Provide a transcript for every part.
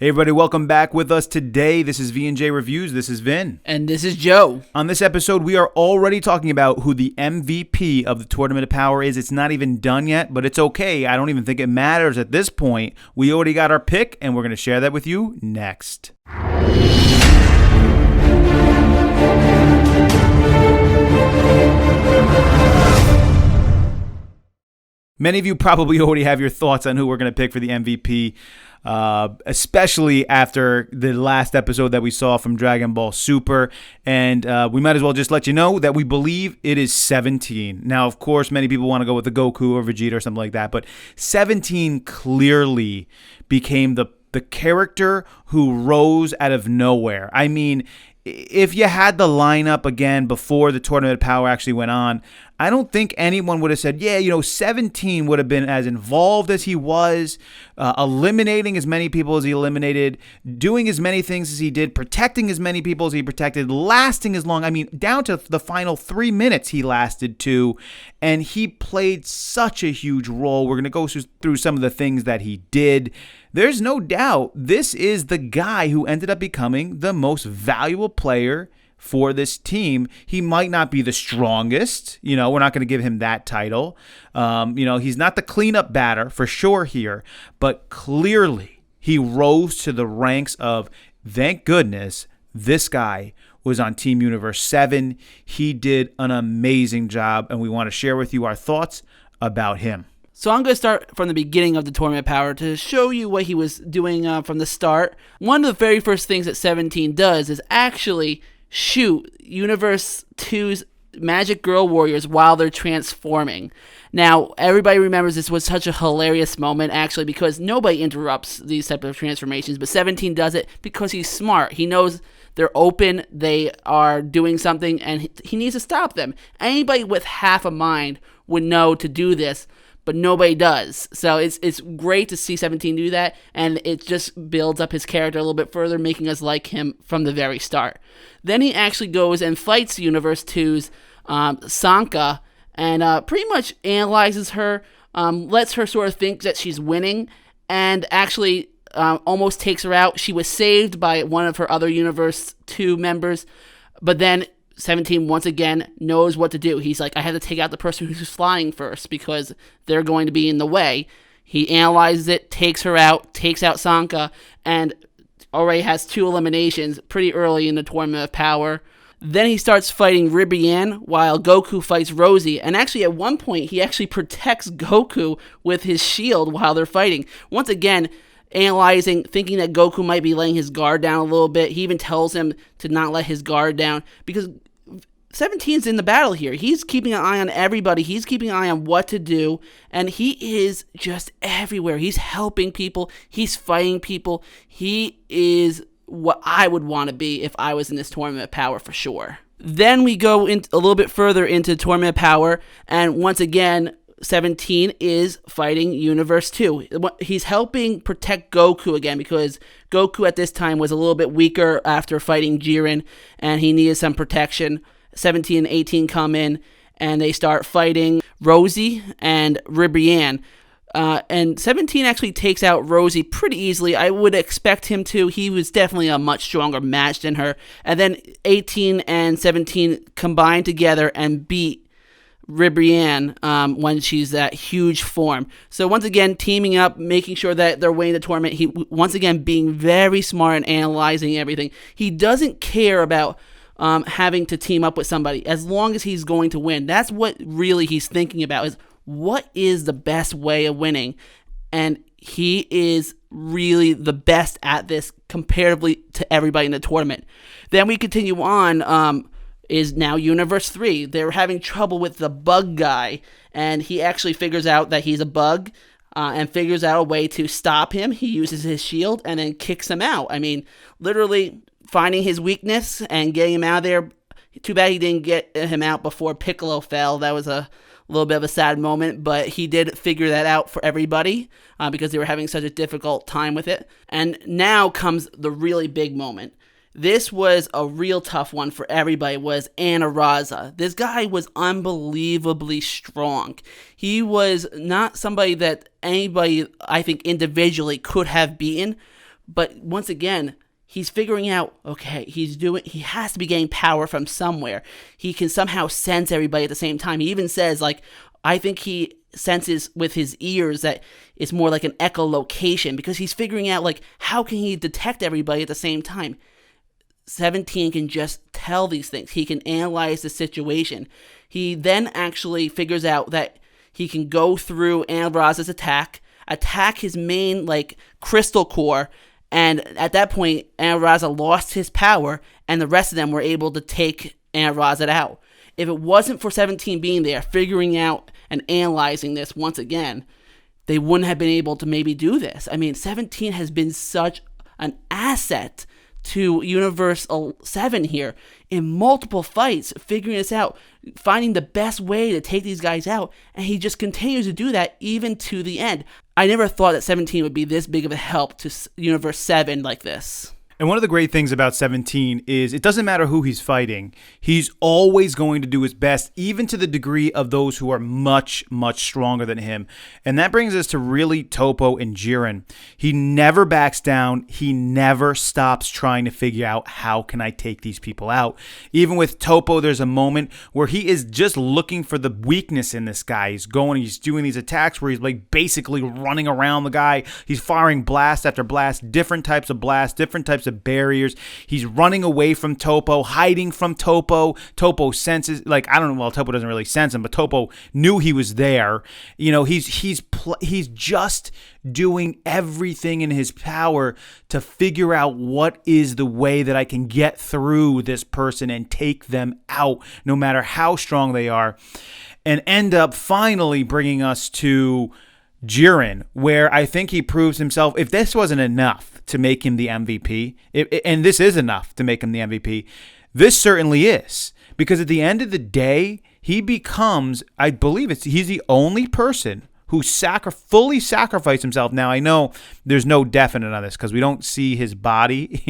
Hey everybody, welcome back with us today. This is V&J Reviews. This is Vin. And this is Joe. On this episode, we are already talking about who the MVP of the Tournament of Power is. It's not even done yet, but it's okay. I don't even think it matters at this point. We already got our pick, and we're going to share that with you next. Many of you probably already have your thoughts on who we're going to pick for the MVP, especially after the last episode that we saw from Dragon Ball Super. And we might as well just let you know that we believe it is 17. Now, of course, many people want to go with the Goku or Vegeta or something like that, but 17 clearly became the character who rose out of nowhere. I mean, if you had the lineup again before the Tournament of Power actually went on, I don't think anyone would have said, 17 would have been as involved as he was, eliminating as many people as he eliminated, doing as many things as he did, protecting as many people as he protected, lasting as long. I mean, down to the final 3 minutes he lasted to, and he played such a huge role. We're going to go through some of the things that he did. There's no doubt this is the guy who ended up becoming the most valuable player for this team. He might not be the strongest, we're not going to give him that title. He's not the cleanup batter for sure here, but clearly he rose to the ranks of, thank goodness, this guy was on Team Universe 7. He did an amazing job, and we want to share with you our thoughts about him. So I'm going to start from the beginning of the Tournament of Power to show you what he was doing from the start. One of the very first things that 17 does is actually shoot Universe 2's Magic Girl Warriors while they're transforming. Now, everybody remembers this was such a hilarious moment, actually, because nobody interrupts these type of transformations, but 17 does it because he's smart. He knows they're open, they are doing something, and he needs to stop them. Anybody with half a mind would know to do this, but nobody does. So it's great to see 17 do that, and it just builds up his character a little bit further, making us like him from the very start. Then he actually goes and fights Universe 2's Sanka, and pretty much analyzes her, lets her sort of think that she's winning, and actually almost takes her out. She was saved by one of her other Universe 2 members, but then 17 once again knows what to do. He's like, I have to take out the person who's flying first because they're going to be in the way. He analyzes it, takes her out, takes out Sanka, and already has 2 eliminations pretty early in the Tournament of Power. Then he starts fighting Ribian while Goku fights Rosie. And actually at one point he actually protects Goku with his shield while they're fighting. Once again, analyzing, thinking that Goku might be laying his guard down a little bit. He even tells him to not let his guard down because 17's in the battle here. He's keeping an eye on everybody. He's keeping an eye on what to do, and he is just everywhere. He's helping people. He's fighting people. He is what I would want to be if I was in this Tournament of Power for sure. Then we go in a little bit further into Tournament of Power, and once again, 17 is fighting Universe 2. He's helping protect Goku again because Goku at this time was a little bit weaker after fighting Jiren, and he needed some protection. 17 and 18 come in, and they start fighting Rosie and Ribian. And 17 actually takes out Rosie pretty easily. I would expect him to. He was definitely a much stronger match than her. And then 18 and 17 combine together and beat Ribian when she's at huge form. So once again, teaming up, making sure that they're winning the tournament. He once again being very smart and analyzing everything. He doesn't care about having to team up with somebody as long as he's going to win. That's what really he's thinking about, is what is the best way of winning. And he is really the best at this comparatively to everybody in the tournament. Then we continue on, is now Universe 3. They're having trouble with the bug guy, and he actually figures out that he's a bug and figures out a way to stop him. He uses his shield and then kicks him out. I mean, literally finding his weakness and getting him out of there. Too bad he didn't get him out before Piccolo fell. That was a little bit of a sad moment, but he did figure that out for everybody because they were having such a difficult time with it. And now comes the really big moment. This was a real tough one for everybody, was Anaraza. This guy was unbelievably strong. He was not somebody that anybody, I think, individually could have beaten, But once again, he's figuring out, okay, he has to be getting power from somewhere. He can somehow sense everybody at the same time. He even says, like, I think he senses with his ears that it's more like an echolocation, because he's figuring out, like, how can he detect everybody at the same time? 17 can just tell these things. He can analyze the situation. He then actually figures out that he can go through Anraz's attack his main, like, crystal core, and at that point, Anaraza lost his power, and the rest of them were able to take Anaraza out. If it wasn't for 17 being there, figuring out and analyzing this once again, they wouldn't have been able to maybe do this. I mean, 17 has been such an asset to Universe 7 here in multiple fights, figuring this out, finding the best way to take these guys out, and he just continues to do that even to the end. I never thought that 17 would be this big of a help to Universe 7 like this. And one of the great things about 17 is it doesn't matter who he's fighting. He's always going to do his best, even to the degree of those who are much, much stronger than him. And that brings us to really Topo and Jiren. He never backs down. He never stops trying to figure out, how can I take these people out? Even with Topo, there's a moment where he is just looking for the weakness in this guy. He's doing these attacks where he's like basically running around the guy. He's firing blast after blast, different types of blasts, different types of barriers. He's running away from Topo, hiding from Topo. Topo senses, like, I don't know, well, Topo doesn't really sense him, but Topo knew he was there. You know, he's just doing everything in his power to figure out what is the way that I can get through this person and take them out, no matter how strong they are, and end up finally bringing us to Jiren, where I think he proves himself. If this wasn't enough to make him the MVP, and this is enough to make him the MVP, this certainly is. Because at the end of the day, he becomes, I believe he's the only person who fully sacrificed himself. Now, I know there's no definite on this because we don't see his body,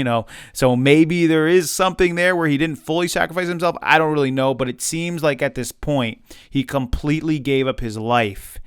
so maybe there is something there where he didn't fully sacrifice himself. I don't really know, but it seems like at this point, he completely gave up his life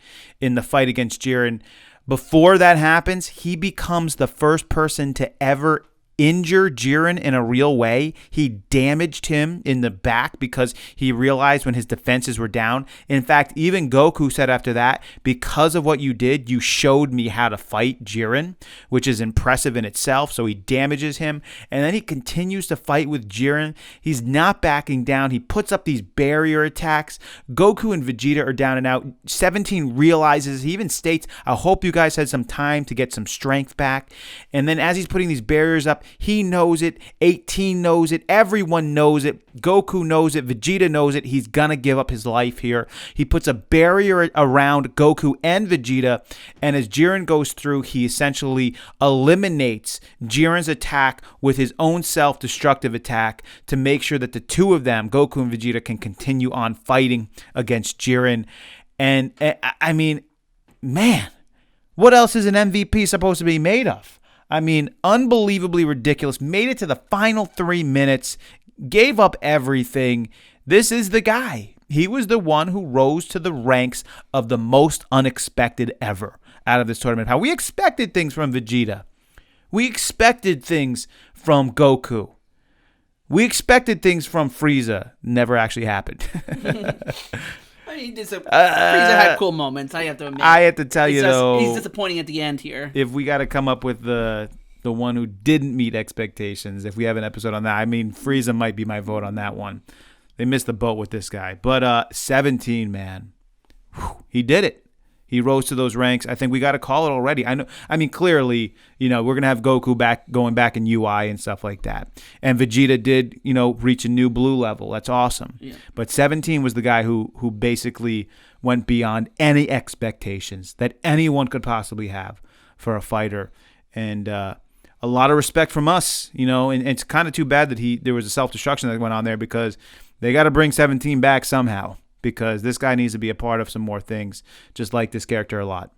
in the fight against Jiren. Before that happens, he becomes the first person to ever injure Jiren in a real way. He damaged him in the back because he realized when his defenses were down. In fact, even Goku said after that, because of what you did, you showed me how to fight Jiren, which is impressive in itself. So he damages him, and then he continues to fight with Jiren. He's not backing down. He puts up these barrier attacks. Goku and Vegeta are down and out. 17 realizes, he even states, I hope you guys had some time to get some strength back. And then as he's putting these barriers up, he knows it. 18 knows it. Everyone knows it. Goku knows it. Vegeta knows it. He's going to give up his life here. He puts a barrier around Goku and Vegeta, and as Jiren goes through, he essentially eliminates Jiren's attack with his own self-destructive attack to make sure that the two of them, Goku and Vegeta, can continue on fighting against Jiren. And I mean, man, what else is an MVP supposed to be made of? I mean, unbelievably ridiculous. Made it to the final 3 minutes. Gave up everything. This is the guy. He was the one who rose to the ranks of the most unexpected ever out of this tournament. How we expected things from Vegeta. We expected things from Goku. We expected things from Frieza. Never actually happened. He did some. Frieza had cool moments. I have to admit. I have to tell you though, he's disappointing at the end here. If we got to come up with the one who didn't meet expectations, if we have an episode on that, I mean, Frieza might be my vote on that one. They missed the boat with this guy, but 17, man, he did it. He rose to those ranks. I think we got to call it already. I mean, clearly, we're going to have Goku going back in UI and stuff like that. And Vegeta did, reach a new blue level. That's awesome. Yeah. But 17 was the guy who basically went beyond any expectations that anyone could possibly have for a fighter. And a lot of respect from us, and it's kind of too bad that there was a self-destruction that went on there, because they got to bring 17 back somehow. Because this guy needs to be a part of some more things, just like this character a lot.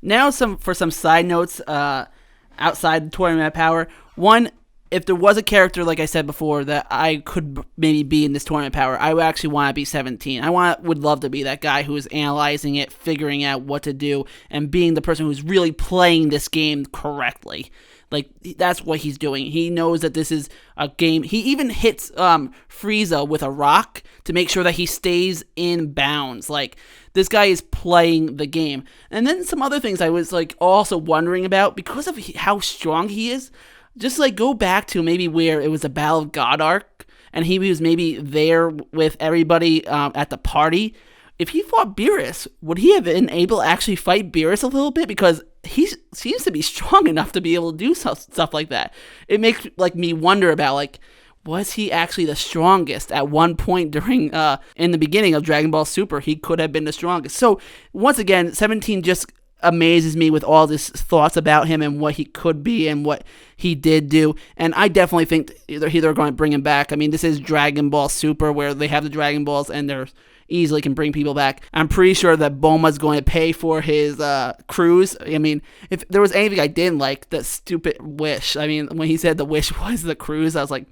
Now for some side notes outside the Tournament of Power. One, if there was a character, like I said before, that I could maybe be in this Tournament of Power, I would actually want to be 17. Would love to be that guy who is analyzing it, figuring out what to do, and being the person who's really playing this game correctly. Like, that's what he's doing. He knows that this is a game. He even hits Frieza with a rock to make sure that he stays in bounds. Like, this guy is playing the game. And then some other things I was, like, also wondering about, because of how strong he is, just, like, go back to maybe where it was a Battle of God arc, and he was maybe there with everybody at the party. If he fought Beerus, would he have been able to actually fight Beerus a little bit? Because he seems to be strong enough to be able to do stuff like that. It makes like me wonder about, like, was he actually the strongest? At one point during in the beginning of Dragon Ball Super, he could have been the strongest. So once again, 17 just amazes me with all these thoughts about him and what he could be and what he did do. And I definitely think they're going to bring him back. I mean, this is Dragon Ball Super, where they have the Dragon Balls and they're easily can bring people back. I'm pretty sure that Bulma's going to pay for his cruise. I mean, if there was anything I didn't like, that stupid wish. I mean, when he said the wish was the cruise, I was like,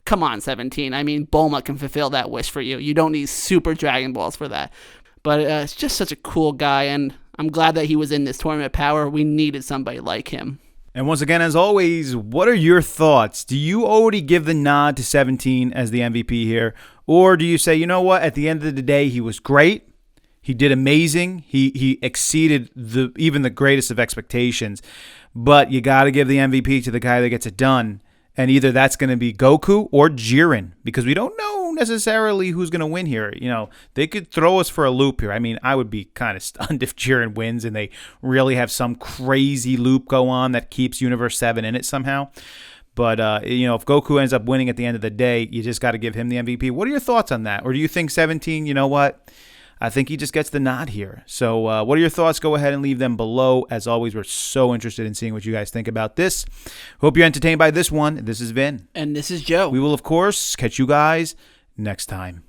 come on, 17. I mean, Bulma can fulfill that wish for you. You don't need Super Dragon Balls for that. But it's just such a cool guy, and I'm glad that he was in this Tournament of Power. We needed somebody like him. And once again, as always, what are your thoughts? Do you already give the nod to 17 as the MVP here? Or do you say, you know what, at the end of the day, he was great. He did amazing. He exceeded even the greatest of expectations. But you got to give the MVP to the guy that gets it done. And either that's going to be Goku or Jiren, because we don't know necessarily who's going to win here. You know, they could throw us for a loop here. I mean, I would be kind of stunned if Jiren wins and they really have some crazy loop go on that keeps Universe 7 in it somehow. But, you know, if Goku ends up winning at the end of the day, you just got to give him the MVP. What are your thoughts on that? Or do you think 17, you know what? I think he just gets the nod here. So what are your thoughts? Go ahead and leave them below. As always, we're so interested in seeing what you guys think about this. Hope you're entertained by this one. This is Vin. And this is Joe. We will, of course, catch you guys next time.